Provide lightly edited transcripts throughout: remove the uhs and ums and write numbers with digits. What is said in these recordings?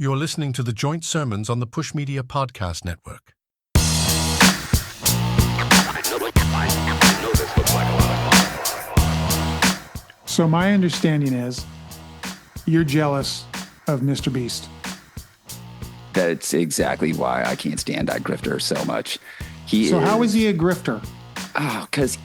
You're listening to the Joint Sermons on the Push Media Podcast Network. So my understanding is you're jealous of MrBeast. That's exactly why I can't stand that grifter so much. How is he a grifter? Oh, because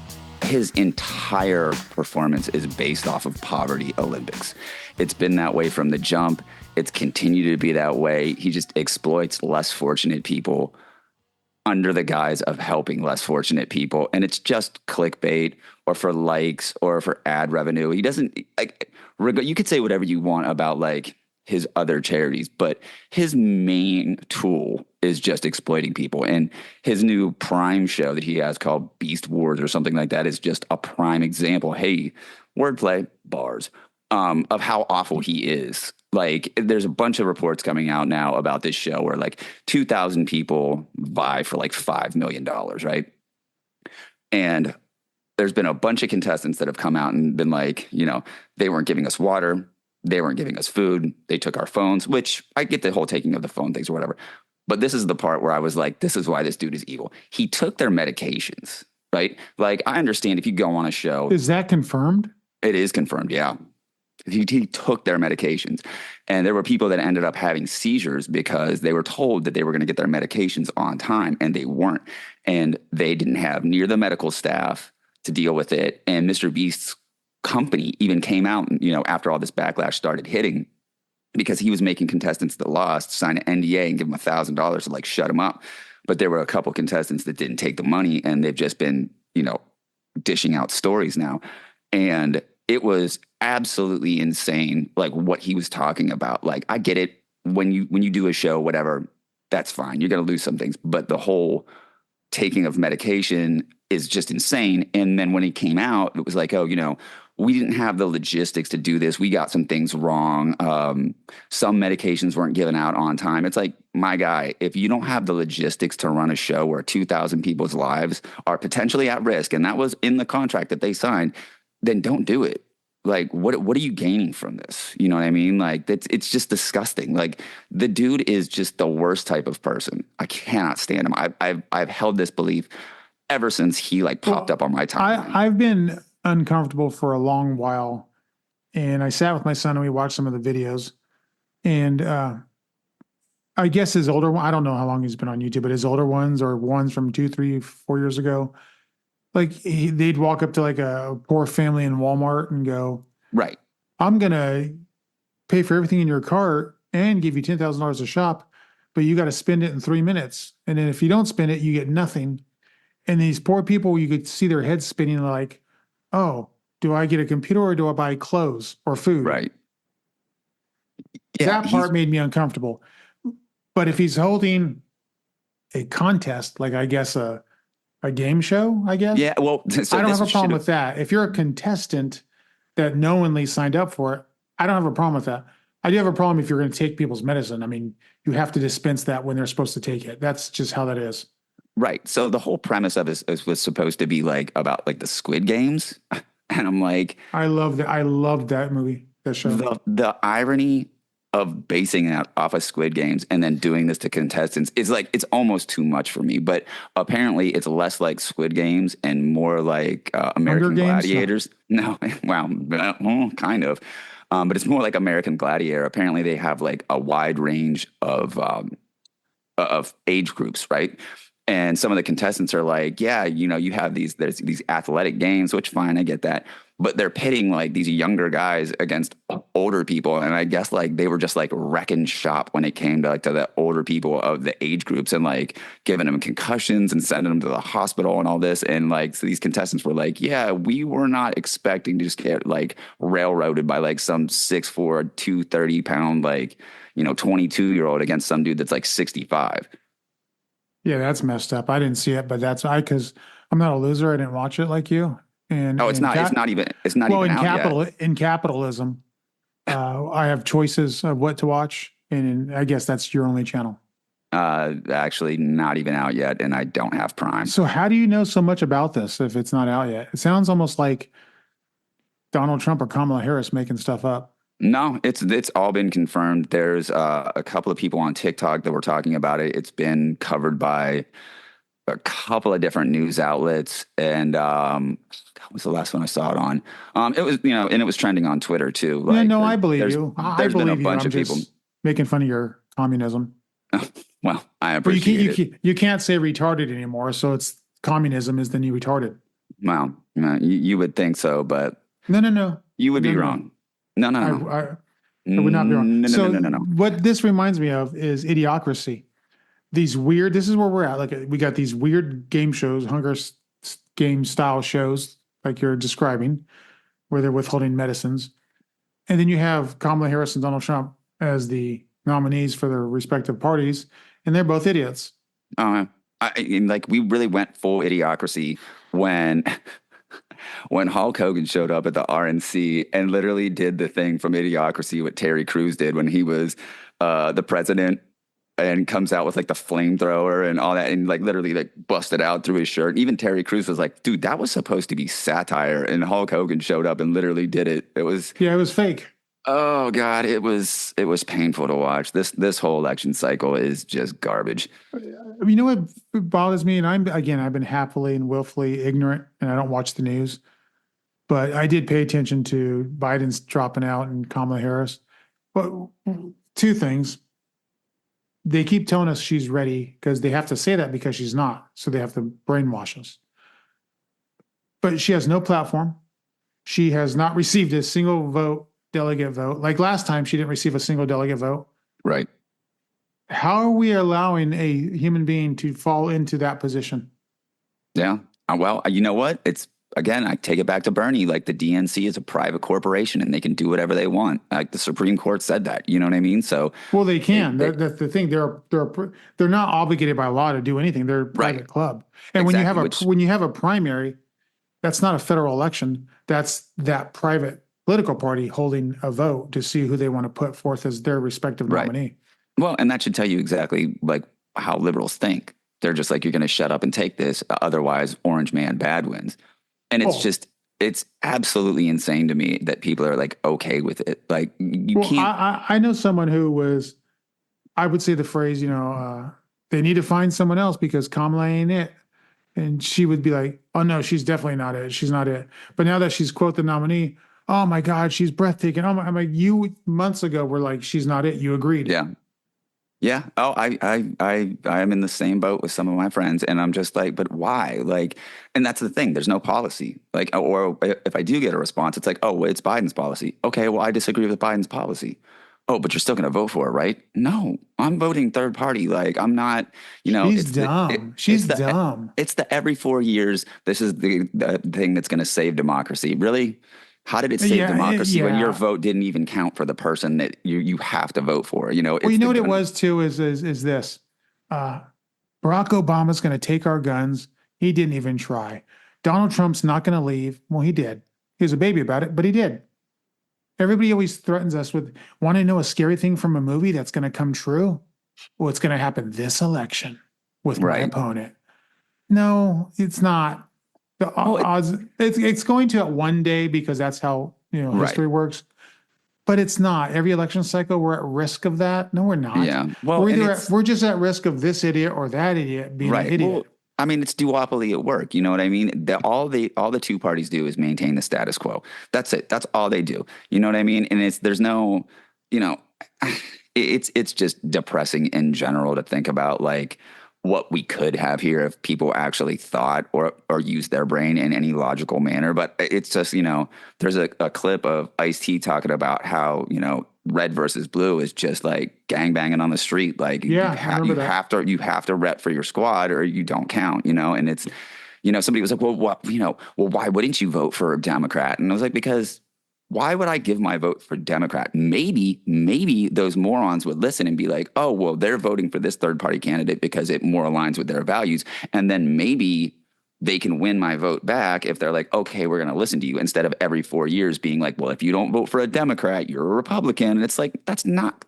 his entire performance is based off of poverty Olympics. It's been that way from the jump. It's continued to be that way. He just exploits less fortunate people under the guise of helping less fortunate people. And it's just clickbait or for likes or for ad revenue. He doesn't, like, you could say whatever you want about like his other charities, but his main tool is just exploiting people. And his new Prime show that he has called Beast Wars or something like that is just a prime example. Hey, wordplay, bars, of how awful he is. Like, there's a bunch of reports coming out now about this show where like 2,000 people vie for like $5 million, right? And there's been a bunch of contestants that have come out and been like, you know, they weren't giving us water. They weren't giving us food. They took our phones, which I get the whole taking of the phone things or whatever. But this is the part where I was like, this is why this dude is evil. He took their medications, right? Like, I understand if you go on a show. Is that confirmed? It is confirmed, yeah. He took their medications. And there were people that ended up having seizures because they were told that they were going to get their medications on time, and they weren't. And they didn't have near the medical staff to deal with it. And MrBeast's company even came out, you know, after all this backlash started hitting, because he was making contestants that lost sign an NDA and give them $1,000 to like shut them up. But there were a couple contestants that didn't take the money, and they've just been, you know, dishing out stories now. And it was absolutely insane, like what he was talking about. Like, I get it. When you do a show, whatever, that's fine. You're going to lose some things. But the whole taking of medication is just insane. And then when he came out, it was like, oh, you know, we didn't have the logistics to do this. We got some things wrong. Some medications weren't given out on time. It's like, my guy, if you don't have the logistics to run a show where 2,000 people's lives are potentially at risk, and that was in the contract that they signed, then don't do it. Like, what are you gaining from this? You know what I mean? Like, it's just disgusting. Like, the dude is just the worst type of person. I cannot stand him. I've held this belief ever since he like popped up on my timeline. I've been uncomfortable for a long while, and I sat with my son and we watched some of the videos. And I guess his older one, I don't know how long he's been on YouTube, but his older ones or ones from 2, 3, 4 years ago, like they'd walk up to like a poor family in Walmart and go, right, I'm going to pay for everything in your cart and give you $10,000 a shop, but you got to spend it in 3 minutes. And then if you don't spend it, you get nothing. And these poor people, you could see their heads spinning like, oh, do I get a computer or do I buy clothes or food? Right. Yeah, that part made me uncomfortable. But if he's holding a contest, like I guess a game show, I guess. Yeah, well, so I don't have a problem with that. If you're a contestant that knowingly signed up for it, I don't have a problem with that. I do have a problem if you're going to take people's medicine. I mean, you have to dispense that when they're supposed to take it. That's just how that is. Right. So the whole premise of it was supposed to be like about like the Squid Games. And I'm like, I love that. I loved that movie, that show. The irony of basing it off of Squid Games and then doing this to contestants is like, it's almost too much for me. But apparently it's less like Squid Games and more like American Gladiators. No, well, kind of. But it's more like American Gladiator. Apparently they have like a wide range of age groups, right? And some of the contestants are like, yeah, you know, you have there's these athletic games, which fine, I get that. But they're pitting like these younger guys against older people. And I guess like they were just like wrecking shop when it came to like to the older people of the age groups and like giving them concussions and sending them to the hospital and all this. And like, so these contestants were like, yeah, we were not expecting to just get like railroaded by like some 6'4", 230-pound, like, you know, 22-year-old against some dude that's like 65. Yeah, that's messed up. I didn't see it, but because I'm not a loser. I didn't watch it like you. And it's not even out yet. In capitalism, I have choices of what to watch, and I guess that's your only channel. Actually, not even out yet, and I don't have Prime. So how do you know so much about this if it's not out yet? It sounds almost like Donald Trump or Kamala Harris making stuff up. No, it's all been confirmed. There's a couple of people on TikTok that were talking about it. It's been covered by a couple of different news outlets, and that was the last one I saw it on. It was, and it was trending on Twitter too. Yeah, Like no, I believe you. I there's been a believe you. bunch I'm of people. just making fun of your communism. Well, I But appreciate it. you can't say retarded anymore. So it's communism is the new retarded. Well, you would think so, but No. you would No, be no. wrong. No, no, I, no, I, I would not be wrong. no, no, no, So no, no, no. what this reminds me of is Idiocracy. These weird, this is where we're at. Like we got these weird game shows, Game style shows, like you're describing, where they're withholding medicines. And then you have Kamala Harris and Donald Trump as the nominees for their respective parties, and they're both idiots. Like we really went full idiocracy when when Hulk Hogan showed up at the RNC and literally did the thing from Idiocracy what Terry Crews did when he was the president and comes out with like the flamethrower and all that and like literally like busted out through his shirt. Even Terry Crews was like, dude, that was supposed to be satire. And Hulk Hogan showed up and literally did it. It was fake. Oh God, it was painful to watch. This whole election cycle is just garbage. You know what bothers me? And I've been happily and willfully ignorant and I don't watch the news. But I did pay attention to Biden's dropping out and Kamala Harris. But two things. They keep telling us she's ready because they have to say that because she's not. So they have to brainwash us. But she has no platform. She has not received a single delegate vote. Like last time, she didn't receive a single delegate vote. Right. How are we allowing a human being to fall into that position? Yeah. Well, you know what? It's again, I take it back to Bernie. Like the DNC is a private corporation and they can do whatever they want. Like the Supreme Court said that. You know what I mean? So well, they can. That's the thing. They're not obligated by law to do anything. They're a private Right. club. And Exactly, when you have a primary, that's not a federal election. That's that private political party holding a vote to see who they want to put forth as their respective Right. nominee. Well, and that should tell you exactly like how liberals think. They're just like, you're going to shut up and take this. Otherwise, orange man bad wins. And it's absolutely insane to me that people are like, okay with it. Like you can't. I know someone who was, I would say the phrase, they need to find someone else because Kamala ain't it. And she would be like, oh no, she's definitely not it. She's not it. But now that she's quote the nominee, oh my God, she's breathtaking. I'm like, you months ago were like, she's not it. You agreed. Yeah. Yeah. Oh, I am in the same boat with some of my friends, and I'm just like, but why? Like, and that's the thing. There's no policy. Like, or if I do get a response, it's like, oh, well, it's Biden's policy. Okay, well, I disagree with Biden's policy. Oh, but you're still going to vote for it, right? No, I'm voting third party. Like, I'm not. She's dumb. She's dumb. It's the every 4 years. This is the thing that's going to save democracy. Really? How did it save democracy when your vote didn't even count for the person that you have to vote for? Well, you know what it was too is this. Barack Obama's going to take our guns. He didn't even try. Donald Trump's not going to leave. Well, he did. He was a baby about it, but he did. Everybody always threatens us with, want to know a scary thing from a movie that's going to come true? Well, it's going to happen this election with my opponent. No, it's not. The odds, it's going to one day because that's how history works. But it's not. Every election cycle, we're at risk of that. No, we're not. Yeah. Well, we're just at risk of this idiot or that idiot being an idiot. Well, I mean, it's duopoly at work. You know what I mean? All the two parties do is maintain the status quo. That's it. That's all they do. You know what I mean? And there's no, it's just depressing in general to think about like what we could have here if people actually thought or used their brain in any logical manner. But it's just, there's a clip of Ice-T talking about how, red versus blue is just like gangbanging on the street. Like you have to rep for your squad or you don't count, and it's, somebody was like, well, why wouldn't you vote for a Democrat? And I was like, because why would I give my vote for Democrat? Maybe those morons would listen and be like, oh, well, they're voting for this third party candidate because it more aligns with their values. And then maybe they can win my vote back if they're like, okay, we're going to listen to you, instead of every 4 years being like, well, if you don't vote for a Democrat, you're a Republican. And it's like, that's not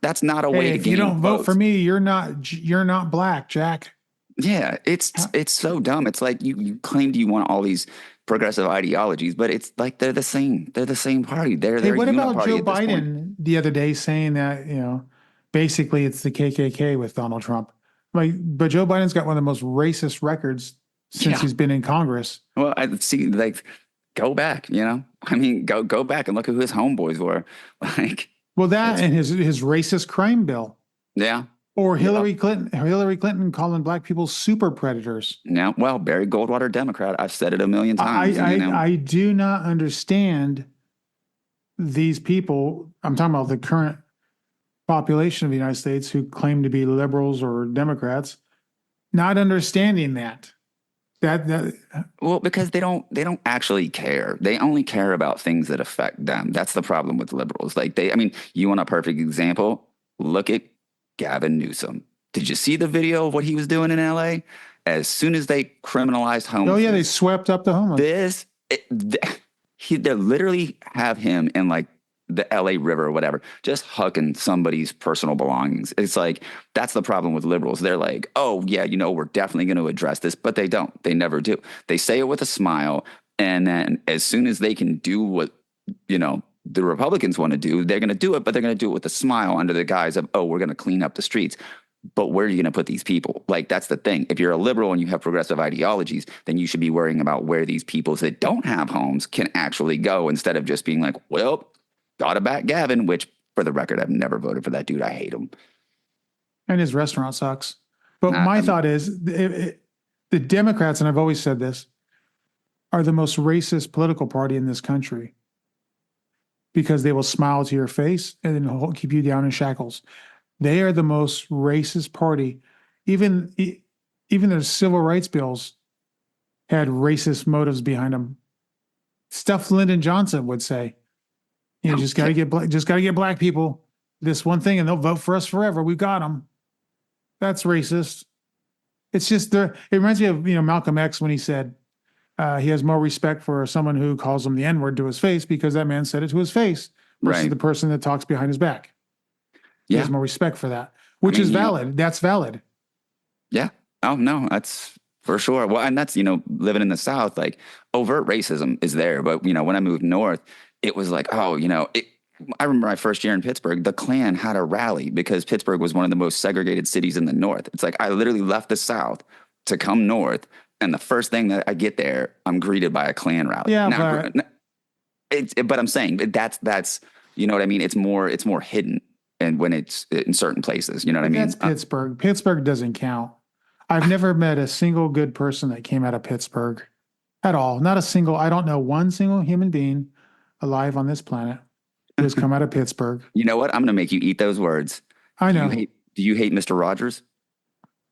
a way to gain votes. If you don't vote for me, you're not black, Jack. Yeah, it's so dumb. It's like you claimed you want all these progressive ideologies, but it's like they're the same. They're the same party. They're Hey, what a about uniparty Joe at this point. Biden the other day saying that, basically it's the KKK with Donald Trump? But Joe Biden's got one of the most racist records since Yeah. he's been in Congress. Well, I see, like, go back, I mean, go back and look at who his homeboys were. Like, Well, that it's, and his racist crime bill. yeah. Or Yeah. Hillary Clinton calling black people super predators. Yeah. Well, Barry Goldwater, Democrat. I've said it a million times. I do not understand these people. I'm talking about the current population of the United States who claim to be liberals or Democrats, not understanding that. Well, because they don't actually care. They only care about things that affect them. That's the problem with liberals. Like I mean, you want a perfect example? Look at Gavin Newsom. Did you see the video of what he was doing in LA? As soon as they criminalized homeless. Oh yeah, they swept up the homeless. They literally have him in like the LA River or whatever, just hucking somebody's personal belongings. It's like, that's the problem with liberals. They're like, oh yeah, we're definitely going to address this, but they don't. They never do. They say it with a smile. And then as soon as they can do what, the Republicans want to do, they're going to do it, but they're going to do it with a smile under the guise of, oh, we're going to clean up the streets. But where are you going to put these people? Like, that's the thing. If you're a liberal and you have progressive ideologies, then you should be worrying about where these people that don't have homes can actually go, instead of just being like, well, gotta back Gavin, which, for the record, I've never voted for that dude. I hate him. And his restaurant sucks. But my thought is the Democrats, and I've always said this, are the most racist political party in this country, because they will smile to your face and then keep you down in shackles. They are the most racist party. Even their civil rights bills had racist motives behind them. Stuff Lyndon Johnson would say. Just got to get black people this one thing, and they'll vote for us forever. We've got them. That's racist. It's just it reminds me of Malcolm X when he said he has more respect for someone who calls him the N-word to his face because that man said it to his face versus the person that talks behind his back. He has more respect for that, which is valid. That's valid. Yeah. Oh no, that's for sure. Well, and that's living in the South, like, overt racism is there, but when I moved north, it was like, oh, I remember my first year in Pittsburgh, the Klan had a rally because Pittsburgh was one of the most segregated cities in the North. It's like, I literally left the South to come north, and the first thing that I get there, I'm greeted by a Klan rally. Yeah, but I'm saying that's you know what I mean? It's more hidden, and when it's in certain places, you know what I mean? That's Pittsburgh. Pittsburgh doesn't count. I've never met a single good person that came out of Pittsburgh at all. Not a single. I don't know one single human being alive on this planet who has come out of Pittsburgh. You know what? I'm going to make you eat those words. I know. Do you hate Mr. Rogers?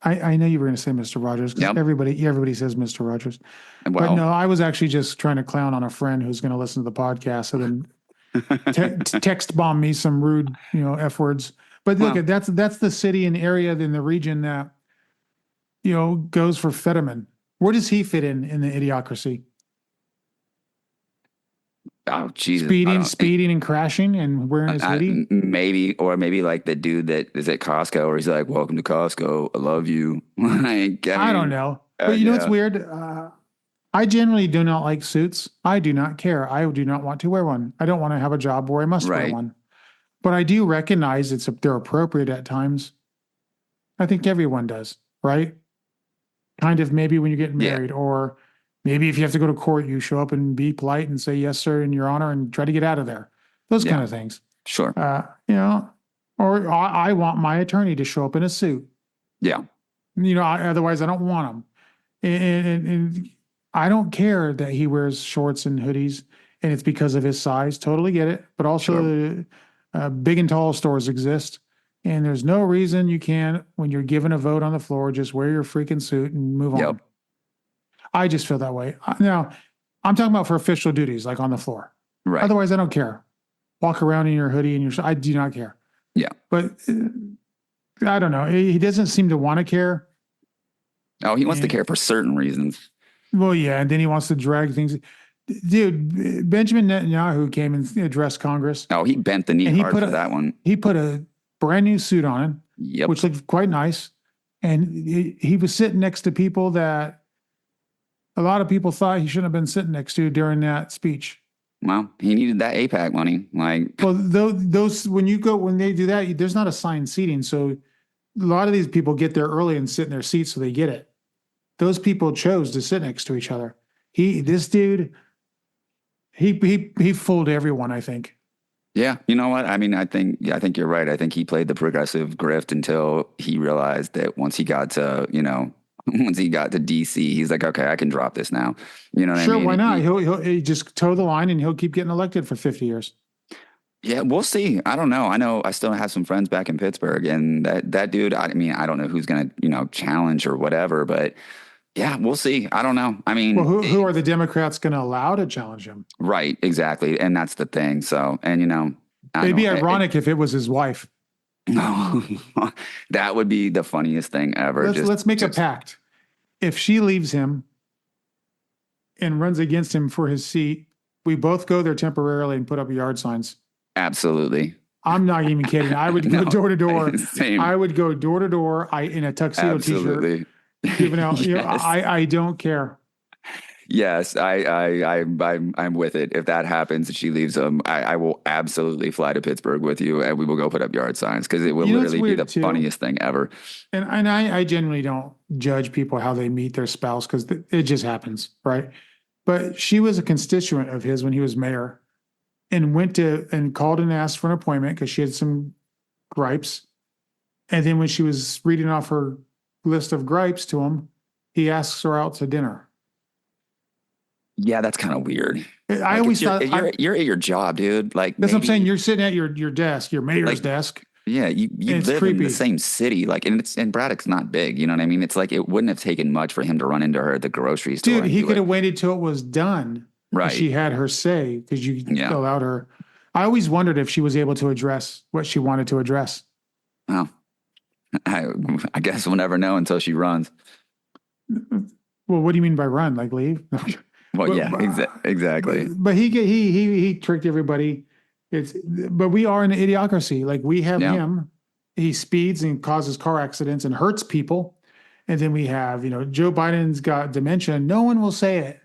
I know you were going to say Mr. Rogers, because everybody says Mr. Rogers. But no, I was actually just trying to clown on a friend who's going to listen to the podcast and then text bomb me some rude, F words. But look, that's the city and area in the region that, goes for Fetterman. Where does he fit in the Idiocracy? Oh, Jesus. Speeding and crashing and wearing his hoodie? Maybe like the dude that is at Costco, where he's like, welcome to Costco. I love you. I don't know. But what's weird? I generally do not like suits. I do not care. I do not want to wear one. I don't want to have a job where I must wear one. But I do recognize they're appropriate at times. I think everyone does, right? Kind of maybe when you're getting married, or maybe if you have to go to court, you show up and be polite and say yes, sir, and your honor, and try to get out of there. Those kind of things. Sure. Or I want my attorney to show up in a suit. Yeah. Otherwise I don't want him. And I don't care that he wears shorts and hoodies, and it's because of his size. Totally get it. But also, big and tall stores exist. And there's no reason you can't, when you're given a vote on the floor, just wear your freaking suit and move on. I just feel that way. Now, I'm talking about for official duties, like on the floor. Right. Otherwise, I don't care. Walk around in your hoodie and I do not care. Yeah. But I don't know. He doesn't seem to want to care. Oh, he wants to care for certain reasons. Well, yeah. And then he wants to drag things. Dude, Benjamin Netanyahu came and addressed Congress. Oh, he bent the knee hard for that one. He put a brand new suit on him, which looked quite nice. And he was sitting next to people that A lot of people thought he shouldn't have been sitting next to during that speech. Well, he needed that APAC money. Like, Well, those when they do that, there's not assigned seating, so a lot of these people get there early and sit in their seats, so they get it. Those people chose to sit next to each other. This dude, he fooled everyone, I think. yeah, you know what? I mean, I think you're right. I think he played the progressive grift until he realized that once he got to, once he got to DC, he's like, okay, I can drop this now. You know what I Sure, mean? why not? He'll just toe the line and he'll keep getting elected for 50 years. Yeah, we'll see. I don't know. I know I still have some friends back in Pittsburgh, and that dude, I mean, I don't know who's gonna, challenge or whatever, but yeah, we'll see. I don't know. I mean, Well, who are the Democrats going to allow to challenge him? right, exactly. And that's the thing. So, and It'd be ironic if it was his wife. No, that would be the funniest thing ever. Let's make a pact. If she leaves him and runs against him for his seat, we both go there temporarily and put up yard signs. Absolutely. I'm not even kidding. I would go door to door. Same. I would go door to door. In a tuxedo Absolutely. T-shirt, giving out. Yes. I don't care. Yes, I'm with it. If that happens, if she leaves him, I will absolutely fly to Pittsburgh with you, and we will go put up yard signs because it will literally be the funniest thing ever. And I generally don't judge people how they meet their spouse because it just happens, right? But she was a constituent of his when he was mayor, and went to and called and asked for an appointment because she had some gripes. And then when she was reading off her list of gripes to him, he asks her out to dinner. Yeah, that's kind of weird. I always thought you're at your job, dude. Like that's what I'm saying. You're sitting at your desk, your mayor's desk. Yeah, you live in the same city, like, and Braddock's not big. You know what I mean? It's like it wouldn't have taken much for him to run into her at the grocery store. Dude, he could have waited till it was done. Right. She had her say because you allowed her. I always wondered if she was able to address what she wanted to address. Well, I guess we'll never know until she runs. Well, what do you mean by run? Like leave? Well, yeah, exactly. But he tricked everybody. But we are in an idiocracy. Like we have him. He speeds and causes car accidents and hurts people. And then we have, Joe Biden's got dementia. No one will say it.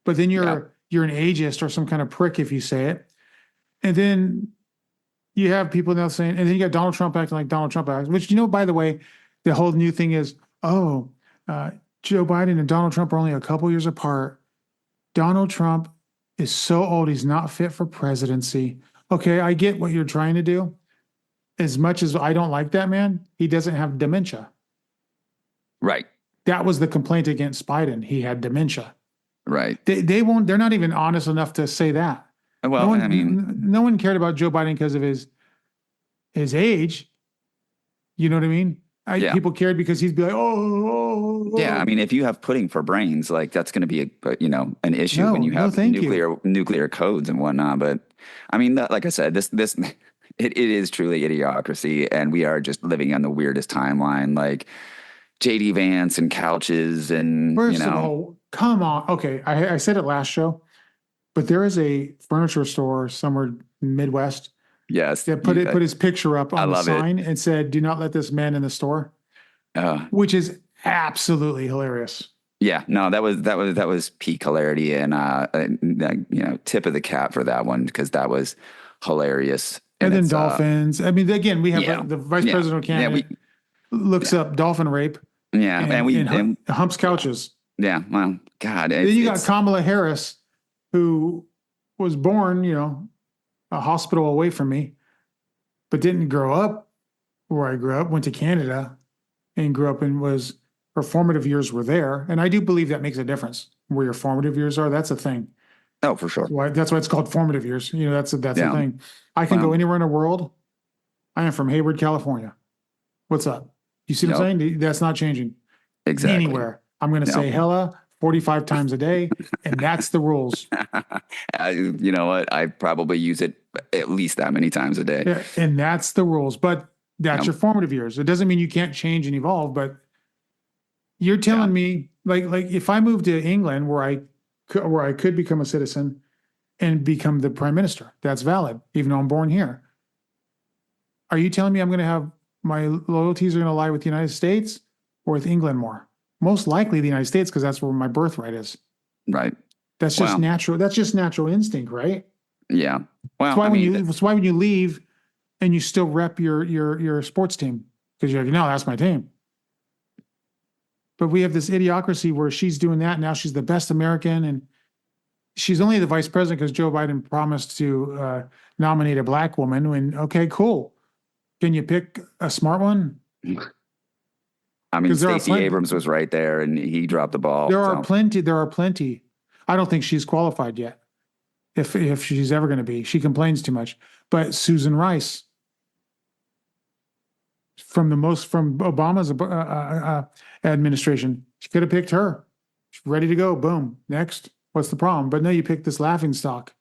But then you're an ageist or some kind of prick if you say it. And then you have people now saying, and then you got Donald Trump acting like Donald Trump acts, which, by the way, the whole new thing is, Joe Biden and Donald Trump are only a couple years apart. Donald Trump is so old, he's not fit for presidency. Okay, I get what you're trying to do. As much as I don't like that man, he doesn't have dementia. Right. That was the complaint against Biden. He had dementia. Right. They won't, they're not even honest enough to say that. Well, no one cared about Joe Biden because of his age. You know what I mean? People cared because he'd be like, oh. Yeah, I mean, if you have pudding for brains, like that's going to be an issue when you have nuclear codes and whatnot. But I mean, like I said, this it is truly idiocracy, and we are just living on the weirdest timeline, like JD Vance and couches and First of all, come on. Okay, I said it last show, but there is a furniture store somewhere in the Midwest. Yes. That put his picture up on the sign and said, "Do not let this man in the store," which is absolutely hilarious. Yeah, no, that was peak hilarity, and tip of the cap for that one because that was hilarious. And then dolphins. I mean, again, we have the vice presidential candidate looks up dolphin rape. Yeah, and humps couches. Yeah, well, God. Then you got Kamala Harris, who was born, a hospital away from me, but didn't grow up where I grew up, went to Canada and grew up and her formative years were there. And I do believe that makes a difference where your formative years are. That's a thing. Oh, for sure. That's why it's called formative years. That's a thing. I can go anywhere in the world. I am from Hayward, California. What's up? You see what I'm saying? That's not changing. Exactly. Anywhere. I'm going to say hella 45 times a day, and that's the rules. You know what? I probably use it at least that many times a day. Yeah, and that's the rules. But that's your formative years. It doesn't mean you can't change and evolve, but you're telling me, like if I move to England where I could become a citizen and become the prime minister, that's valid, even though I'm born here. Are you telling me I'm going to have my loyalties are going to lie with the United States or with England more? Most likely the United States, because that's where my birthright is. Right. That's just Well, natural. That's just natural instinct, right? yeah. That's Well, why I when mean, that's why when you leave and you still rep your sports team, because you're like, no, that's my team. But we have this idiocracy where she's doing that. Now she's the best American, and she's only the vice president because Joe Biden promised to nominate a black woman. When okay, cool. Can you pick a smart one? I mean, 'Cause there are Stacey plenty- Abrams was right there, and he dropped the ball. There are so. plenty. There are plenty. I don't think she's qualified yet. If she's ever going to be, she complains too much. But Susan Rice, from Obama's administration, she could have picked her. She's ready to go. Boom. Next. What's the problem? But no, you picked this laughing stock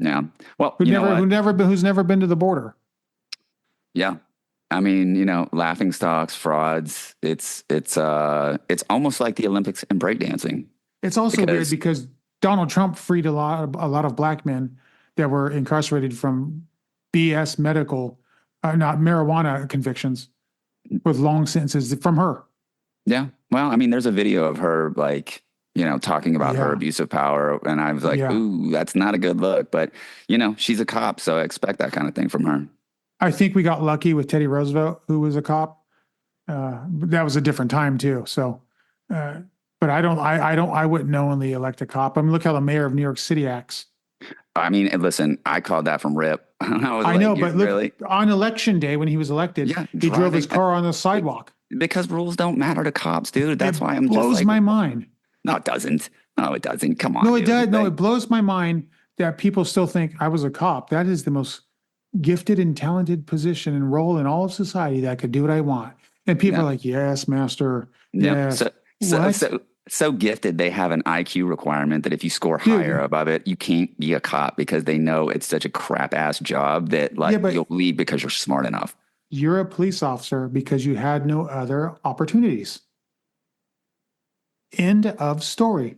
Yeah. Well, who's you know what? never been to the border. Yeah. I mean, laughing stocks, frauds. It's almost like the Olympics and breakdancing. It's also weird because Donald Trump freed a lot of black men that were incarcerated from BS medical, not marijuana convictions, with long sentences from her. Yeah. Well, I mean, there's a video of her talking about her abuse of power, and I was like, ooh, that's not a good look. But she's a cop, so I expect that kind of thing from her. I think we got lucky with Teddy Roosevelt, who was a cop. That was a different time too. So, but I wouldn't knowingly elect a cop. I mean, look how the mayor of New York City acts. I mean, listen, I called that from RIP. I know, but look, really? On election day when he was elected, he drove his car on the sidewalk. Because rules don't matter to cops, dude. That's why I'm just blows my mind. No, it doesn't. No, it doesn't. Come on. No, it does. No, it blows my mind that people still think I was a cop. That is the most gifted and talented position and role in all of society that I could do what I want. And people are like, yes, master. Yeah. Yes. So gifted, they have an IQ requirement that if you score higher above it, you can't be a cop because they know it's such a crap ass job that you'll leave because you're smart enough. You're a police officer because you had no other opportunities. End of story.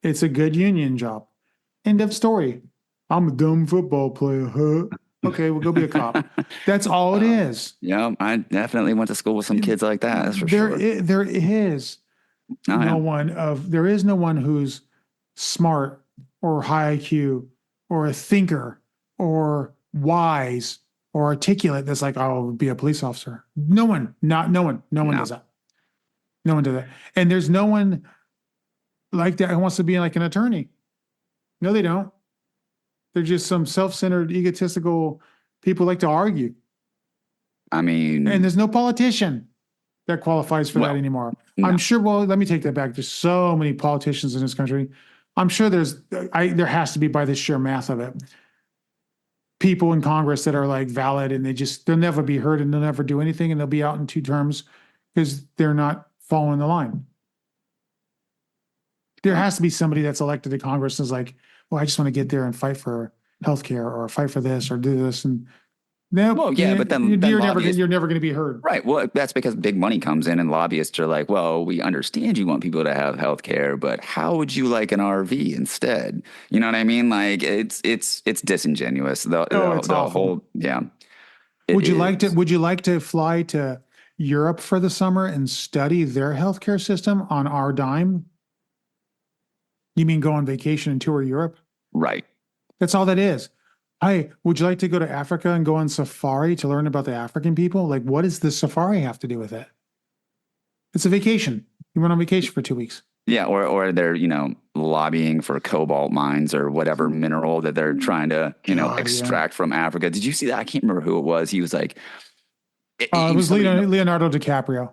It's a good union job. End of story. I'm a dumb football player. Huh? Okay, we'll go be a cop. That's all it is. Yeah, I definitely went to school with some kids like that. That's for sure. There is no one who's smart or high IQ or a thinker or wise or articulate that's like, I'll be a police officer. No one does that. No one does that. And there's no one like that who wants to be like an attorney. No, they don't. They're just some self-centered, egotistical people who like to argue. I mean, and there's no politician that qualifies for that anymore. No. I'm sure. Well, let me take that back. There's so many politicians in this country. I'm sure there has to be, by the sheer math of it, people in Congress that are like valid and they'll never be heard and they'll never do anything and they'll be out in 2 terms because they're not following the line. There has to be somebody that's elected to Congress and is like, well, I just want to get there and fight for healthcare or fight for this or do this. And nope, well, yeah, but then you're never going to be heard. Right. Well, that's because big money comes in and lobbyists are like, well, we understand you want people to have healthcare, but how would you like an RV instead? You know what I mean? Like it's disingenuous. It's awful. Would you like to fly to Europe for the summer and study their healthcare system on our dime? You mean go on vacation and tour Europe? Right. That's all that is. Hey, would you like to go to Africa and go on safari to learn about the African people? Like, what does the safari have to do with it? It's a vacation. You went on vacation for 2 weeks. Yeah, or they're, lobbying for cobalt mines or whatever mineral that they're trying to, extract from Africa. Did you see that? I can't remember who it was. He was like... It was Leonardo DiCaprio.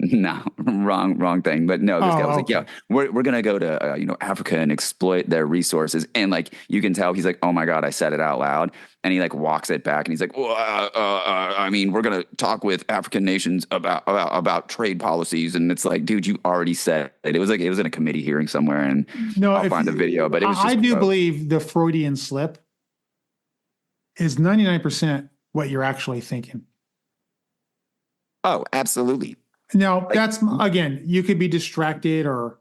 No, wrong thing. But no, this guy was like, yeah, we're going to go to, Africa and exploit their resources. And like, you can tell he's like, oh my God, I said it out loud. And he like walks it back and he's like, I mean, we're going to talk with African nations about trade policies. And it's like, dude, you already said it. It was in a committee hearing somewhere and I'll find the video, but it was just I do believe the Freudian slip is 99% what you're actually thinking. Oh, absolutely. Now, that's, again, you could be distracted or...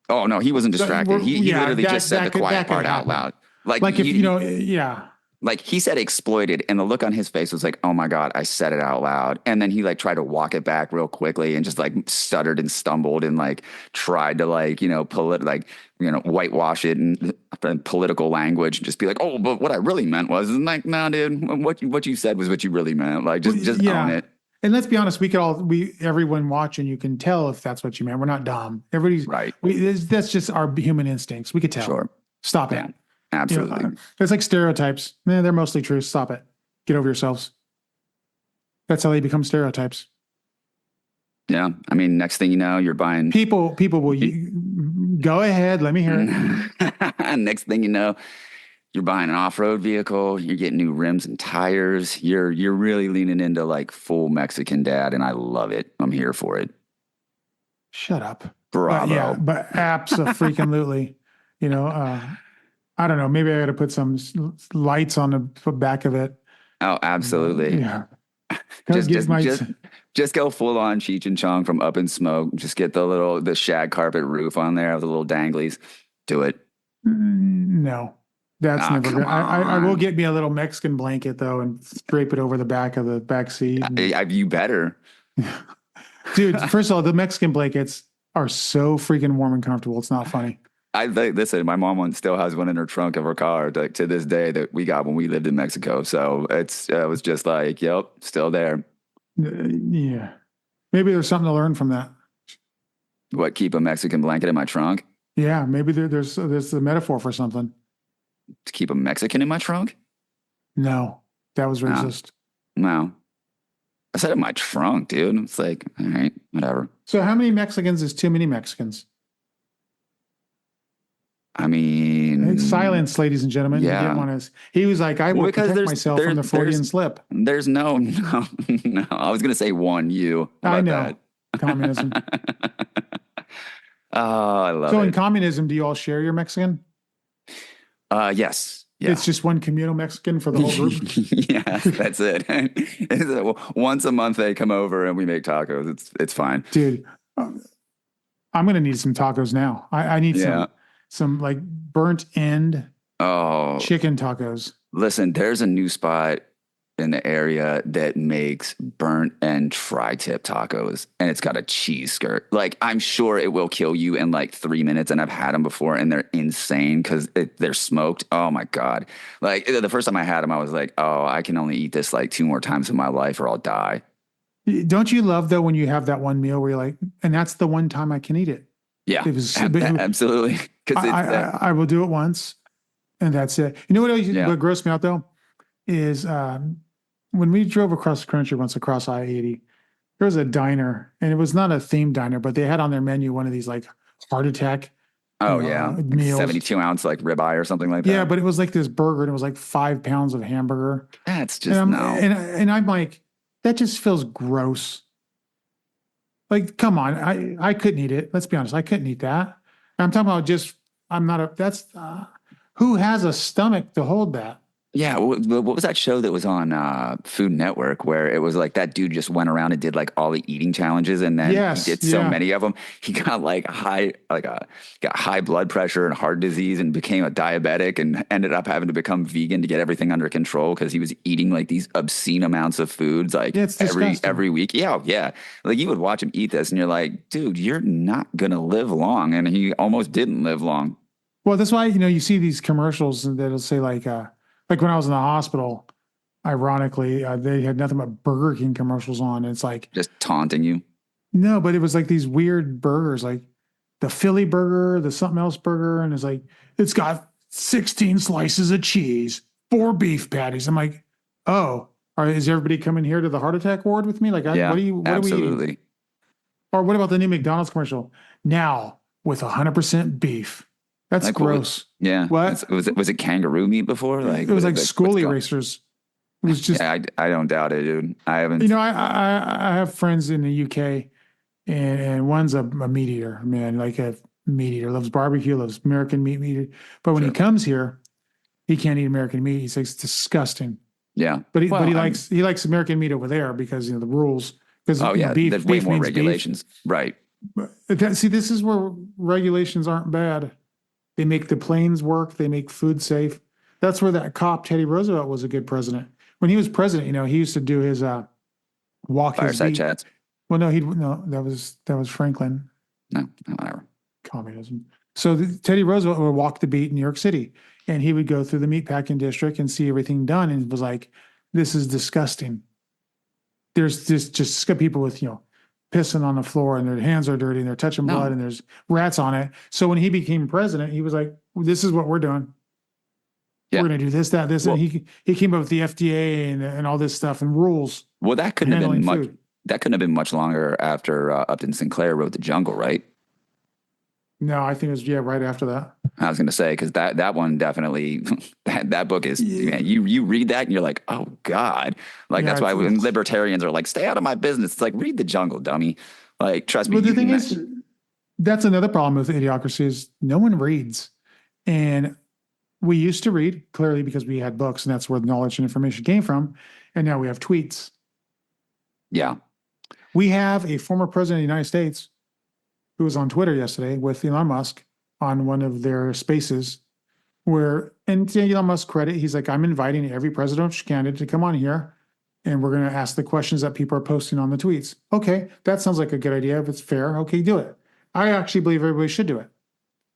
Oh, no, he wasn't distracted. He literally just said the quiet part out loud. Like if, yeah. Like he said exploited, and the look on his face was like, oh my God, I said it out loud. And then he like tried to walk it back real quickly and just like stuttered and stumbled and like tried to like, whitewash it in political language and just be like, oh, but what I really meant was, and like, no, dude, what you said was what you really meant. Like just own it. And let's be honest, everyone watching, you can tell if that's what you meant. We're not dumb. Everybody's right. That's just our human instincts. We could tell. Sure. Stop Yeah. it. Absolutely. It's like stereotypes. They're mostly true. Stop it. Get over yourselves. That's how they become stereotypes. Yeah. I mean, next thing you know, you're buying people will go ahead. Let me hear it. Next thing you know, you're buying an off-road vehicle, you're getting new rims and tires. You're really leaning into like full Mexican dad, and I love it. I'm here for it. Shut up. Bravo. But abso-freaking-lutely. I don't know. Maybe I got to put some lights on the back of it. Oh, absolutely. Yeah. Just go full on Cheech and Chong from Up in Smoke. Just get the shag carpet roof on there with the little danglies. Do it. No, that's never good. I will get me a little Mexican blanket though and drape it over the back of the back seat. You better. Dude, first of all, the Mexican blankets are so freaking warm and comfortable. It's not funny. Listen, my mom still has one in her trunk of her car to this day that we got when we lived in Mexico. So it was just like, yep, still there. Yeah. Maybe there's something to learn from that. What, keep a Mexican blanket in my trunk? Yeah, maybe there's a metaphor for something. To keep a Mexican in my trunk? No, that was racist. No. I said in my trunk, dude. It's like, all right, whatever. So how many Mexicans is too many Mexicans? I mean, silence, ladies and gentlemen. Yeah. He didn't want to. He was like, I will protect myself from the Freudian slip. There's no. I was going to say one. I know. That? Communism. Oh, I love it. So in communism, do you all share your Mexican? Yes. Yeah. It's just one communal Mexican for the whole group? Yes, that's it. Once a month they come over and we make tacos. It's fine. Dude, I'm going to need some tacos now. I need some like burnt end chicken tacos. Listen, there's a new spot in the area that makes burnt end tri-tip tacos, and it's got a cheese skirt. Like, I'm sure it will kill you in like 3 minutes, and I've had them before, and they're insane because they're smoked. Oh my God. Like, the first time I had them, I was like, oh, I can only eat this like 2 more times in my life or I'll die. Don't you love, though, when you have that one meal where you're like, and that's the one time I can eat it? Yeah, absolutely. I will do it once, and that's it. You know what grossed me out, though, is when we drove across the country once across I-80, there was a diner, and it was not a themed diner, but they had on their menu one of these like heart attack meals. 72-ounce like ribeye or something like that. Yeah, but it was like this burger, and it was like 5 pounds of hamburger. That's just and I'm like, that just feels gross. Like, come on, I couldn't eat it. Let's be honest, I couldn't eat that. I'm talking about who has a stomach to hold that? Yeah, what was that show that was on Food Network where it was like that dude just went around and did like all the eating challenges, and then he did so many of them, he got like got high blood pressure and heart disease and became a diabetic and ended up having to become vegan to get everything under control because he was eating like these obscene amounts of foods like every week. Yeah. Like you would watch him eat this and you're like, dude, you're not gonna live long, and he almost didn't live long. Well, that's why you see these commercials that'll say like when I was in the hospital, ironically, they had nothing but Burger King commercials on. It's like just taunting you. No, but it was like these weird burgers, like the Philly burger, the something else burger, and it's like it's got 16 slices of cheese, 4 beef patties. I'm like, oh, is everybody coming here to the heart attack ward with me? Like, what are we eating? Or what about the new McDonald's commercial? Now with 100% beef. That's like, gross. Yeah. What? Was it kangaroo meat before? Like it was like school erasers. It was just. Yeah, I don't doubt it, dude. I haven't. I have friends in the UK, and one's a meat eater, man, like a meat eater, loves barbecue, loves American meat. But when he comes here, he can't eat American meat. He says it's disgusting. Yeah. But he likes American meat over there because the rules. Because beef, there's way more regulations, right? See, this is where regulations aren't bad. They make the planes work. They make food safe. That's where that cop Teddy Roosevelt was a good president. When he was president, he used to do his walk his Fireside beat. chats. Well, no, that was Franklin. No, whatever. Communism. So Teddy Roosevelt would walk the beat in New York City, and he would go through the meatpacking district and see everything done, and was like, "This is disgusting." There's just people with pissing on the floor, and their hands are dirty, and they're touching No. blood, and there's rats on it. So when he became president, he was like, "This is what we're doing. Yeah. We're going to do this, that, this." Well- and he came up with the FDA and all this stuff and rules. Well, that couldn't have been handling much. food. That couldn't have been much longer after Upton Sinclair wrote The Jungle, right? No, I think it was right after that. I was going to say, because that one definitely, that book is, man, you read that and you're like, oh God. Like, Yeah, that's why it's- when libertarians are like, stay out of my business. It's like, read The Jungle, dummy. Like, trust me. Well, the you thing can- is, that's another problem with Idiocracy is no one reads. And we used to read, clearly, because we had books, and that's where the knowledge and information came from. And now we have tweets. yeah. We have a former president of the United States who was on Twitter yesterday with Elon Musk on one of their spaces and to Elon Musk credit, he's like, "I'm inviting every presidential candidate to come on here, and we're going to ask the questions that people are posting on the tweets." Okay, that sounds like a good idea. If it's fair, okay, do it. I actually believe everybody should do it.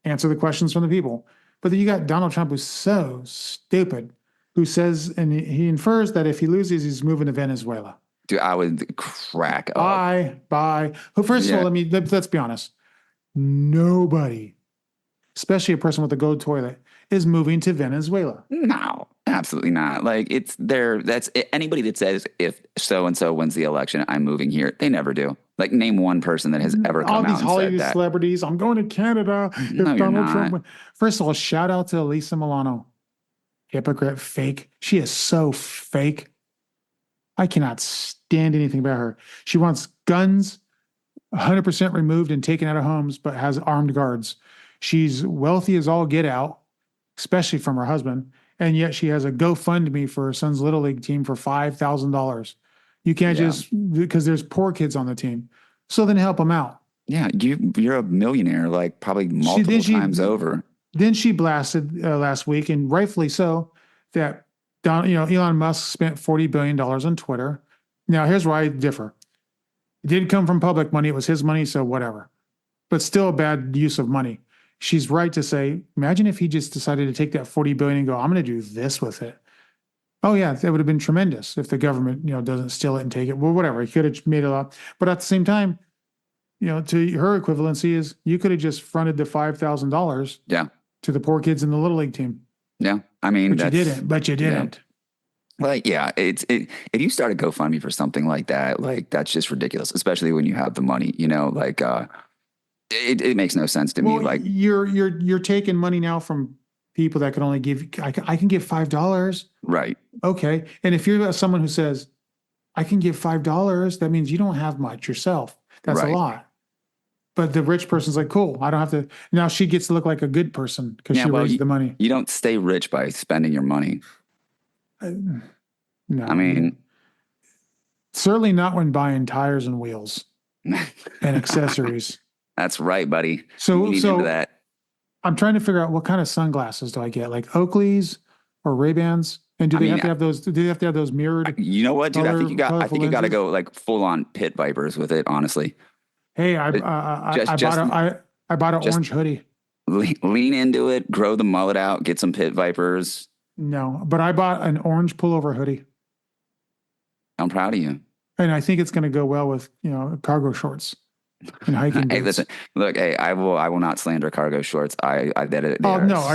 Answer the questions from the people. But then you got Donald Trump, who's so stupid, who says, and he infers that if he loses, he's moving to Venezuela. Dude, I would crack up. Bye. Well, first of all, let's be honest. Nobody, especially a person with a gold toilet, is moving to Venezuela. No, absolutely not. Like, it's there. That's anybody that says, if so-and-so wins the election, I'm moving here. They never do. Like, name one person that has ever All come these out and Hollywood said that. celebrities, I'm going to Canada. No, you're not. First of all, shout out to Elisa Milano. Hypocrite, fake. She is so fake. I cannot stand anything about her. She wants guns 100% removed and taken out of homes, but has armed guards. She's wealthy as all get out, especially from her husband. And yet she has a GoFundMe for her son's Little League team for $5,000. You can't just, because there's poor kids on the team. So then help them out. Yeah, you're a millionaire, like probably multiple times over. Then she blasted last week, and rightfully so, that Elon Musk spent $40 billion on Twitter. Now, here's where I differ. It didn't come from public money. It was his money, so whatever. But still a bad use of money. She's right to say, imagine if he just decided to take that $40 billion and go, I'm going to do this with it. Oh, yeah, that would have been tremendous if the government, doesn't steal it and take it. Well, whatever. He could have made a lot. But at the same time, to her equivalency is you could have just fronted the $5,000 to the poor kids in the Little League team. Yeah. I mean, But you didn't. Like, yeah, if you start a GoFundMe for something like that, like, that's just ridiculous, especially when you have the money, it makes no sense to me. Like, you're taking money now from people that can only give, I can give $5. right. Okay. And if you're someone who says, I can give $5, that means you don't have much yourself. That's Right. a lot. But the rich person's like, cool, I don't have to. Now she gets to look like a good person because she raised the money. You don't stay rich by spending your money. No. I mean, certainly not when buying tires and wheels and accessories. that's right, buddy. So You need into that. I'm trying to figure out what kind of sunglasses do I get, like Oakley's or Ray-Bans? And do they have to have those? Do they have to have those mirrored? You know what, dude? I think you got colorful to lenses? go like full on pit vipers with it. Honestly, Hey, I bought an orange hoodie. lean into it, grow the mullet out, get some pit vipers. No, but I bought an orange pullover hoodie, I'm proud of you. and I think it's going to go well with cargo shorts and hiking boots. Hey, listen, look, hey, I will not slander cargo shorts. Are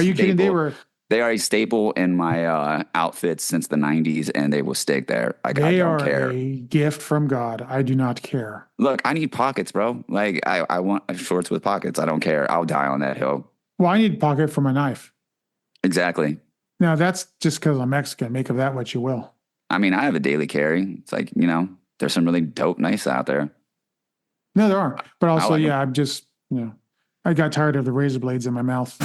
you kidding? They are a staple in my outfits since the 90s, and they will stay there. Like, I They don't are care. a gift from God. I do not care. Look, I need pockets, bro. Like, I want shorts with pockets. I don't care. I'll die on that hill. Well, I need a pocket for my knife. Exactly. Now, that's just because I'm Mexican. Make of that what you will. I mean, I have a daily carry. It's like, there's some really dope knives out there. No, there are. But also, like I'm just, I got tired of the razor blades in my mouth.